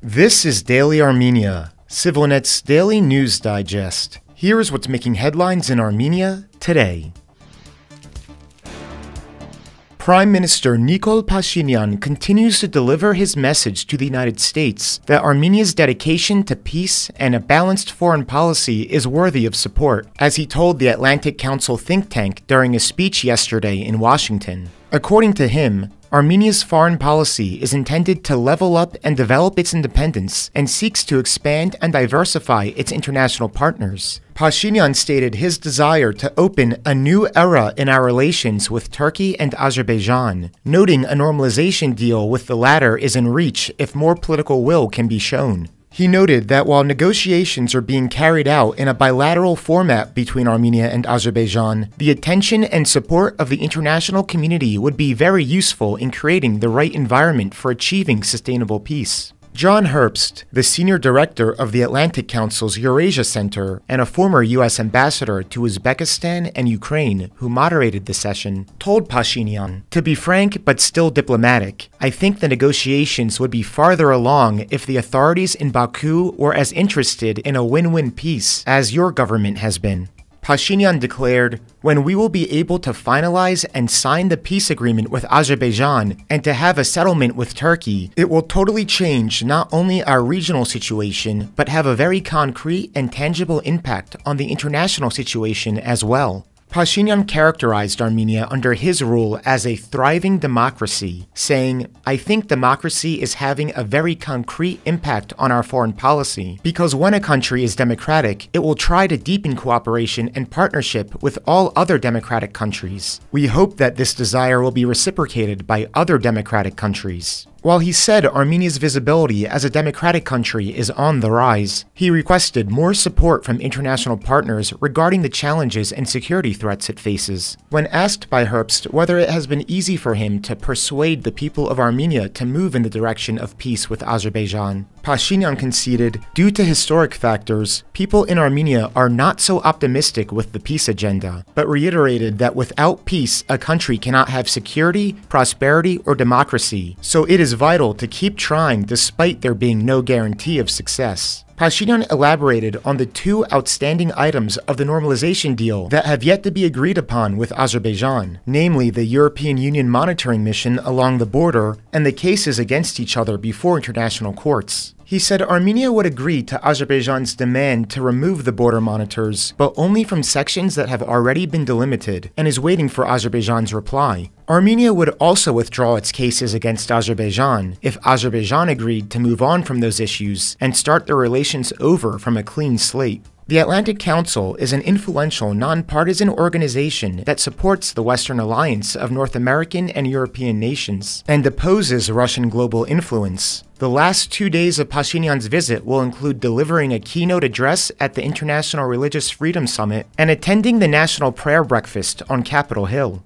This is Daily Armenia, ＳիվիլNeթ's daily news digest. Here is what's making headlines in Armenia today. Prime Minister Nikol Pashinyan continues to deliver his message to the United States that Armenia's dedication to peace and a balanced foreign policy is worthy of support, as he told the Atlantic Council think tank during a speech yesterday in Washington. According to him, Armenia's foreign policy is intended to level up and develop its independence and seeks to expand and diversify its international partners. Pashinyan stated his desire to open a new era in our relations with Turkey and Azerbaijan, noting a normalization deal with the latter is in reach if more political will can be shown. He noted that while negotiations are being carried out in a bilateral format between Armenia and Azerbaijan, the attention and support of the international community would be very useful in creating the right environment for achieving sustainable peace. John Herbst, the senior director of the Atlantic Council's Eurasia Center and a former U.S. ambassador to Uzbekistan and Ukraine who moderated the session, told Pashinyan, "To be frank but still diplomatic, I think the negotiations would be farther along if the authorities in Baku were as interested in a win-win peace as your government has been." Pashinyan declared, "When we will be able to finalize and sign the peace agreement with Azerbaijan and to have a settlement with Turkey, it will totally change not only our regional situation, but have a very concrete and tangible impact on the international situation as well." Pashinyan characterized Armenia under his rule as a thriving democracy, saying, "I think democracy is having a very concrete impact on our foreign policy, because when a country is democratic, it will try to deepen cooperation and partnership with all other democratic countries. We hope that this desire will be reciprocated by other democratic countries." While he said Armenia's visibility as a democratic country is on the rise, he requested more support from international partners regarding the challenges and security threats it faces. When asked by Herbst whether it has been easy for him to persuade the people of Armenia to move in the direction of peace with Azerbaijan, Pashinyan conceded, "Due to historic factors, people in Armenia are not so optimistic with the peace agenda," but reiterated that without peace, a country cannot have security, prosperity, or democracy, so it is vital to keep trying despite there being no guarantee of success. Pashinyan elaborated on the two outstanding items of the normalization deal that have yet to be agreed upon with Azerbaijan, namely the European Union monitoring mission along the border and the cases against each other before international courts. He said Armenia would agree to Azerbaijan's demand to remove the border monitors, but only from sections that have already been delimited, and is waiting for Azerbaijan's reply. Armenia would also withdraw its cases against Azerbaijan if Azerbaijan agreed to move on from those issues and start their relations over from a clean slate. The Atlantic Council is an influential, nonpartisan organization that supports the Western alliance of North American and European nations and opposes Russian global influence. The last 2 days of Pashinyan's visit will include delivering a keynote address at the International Religious Freedom Summit and attending the National Prayer Breakfast on Capitol Hill.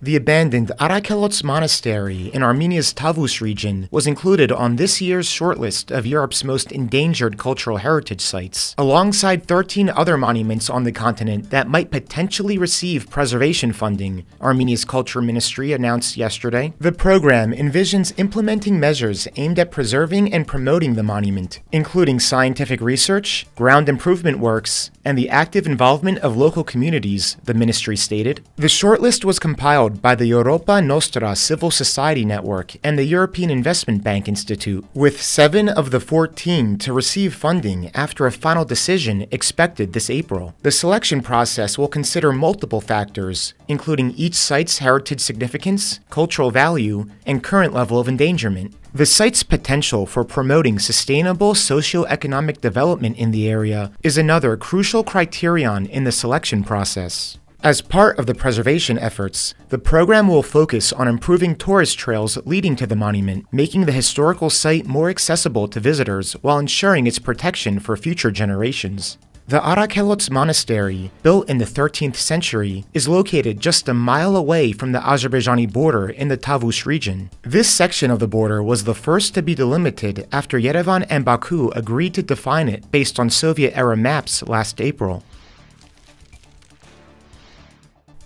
The abandoned Arakelots Monastery in Armenia's Tavush region was included on this year's shortlist of Europe's most endangered cultural heritage sites, alongside 13 other monuments on the continent that might potentially receive preservation funding, Armenia's Culture Ministry announced yesterday. The program envisions implementing measures aimed at preserving and promoting the monument, including scientific research, ground improvement works, and the active involvement of local communities, the ministry stated. The shortlist was compiled by the Europa Nostra Civil Society Network and the European Investment Bank Institute, with 7 of the 14 to receive funding after a final decision expected this April. The selection process will consider multiple factors, including each site's heritage significance, cultural value, and current level of endangerment. The site's potential for promoting sustainable socio-economic development in the area is another crucial criterion in the selection process. As part of the preservation efforts, the program will focus on improving tourist trails leading to the monument, making the historical site more accessible to visitors while ensuring its protection for future generations. The Arakelots Monastery, built in the 13th century, is located just a mile away from the Azerbaijani border in the Tavush region. This section of the border was the first to be delimited after Yerevan and Baku agreed to define it based on Soviet-era maps last April.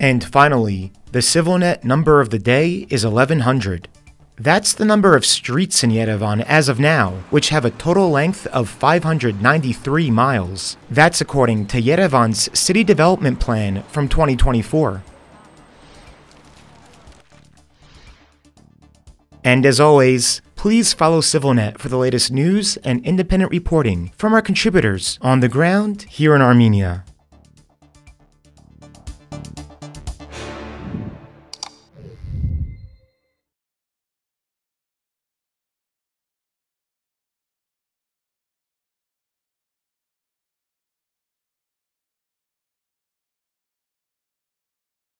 And finally, the SivilNet number of the day is 1100. That's the number of streets in Yerevan as of now, which have a total length of 593 miles. That's according to Yerevan's City Development Plan from 2024. And as always, please follow CivilNet for the latest news and independent reporting from our contributors on the ground here in Armenia.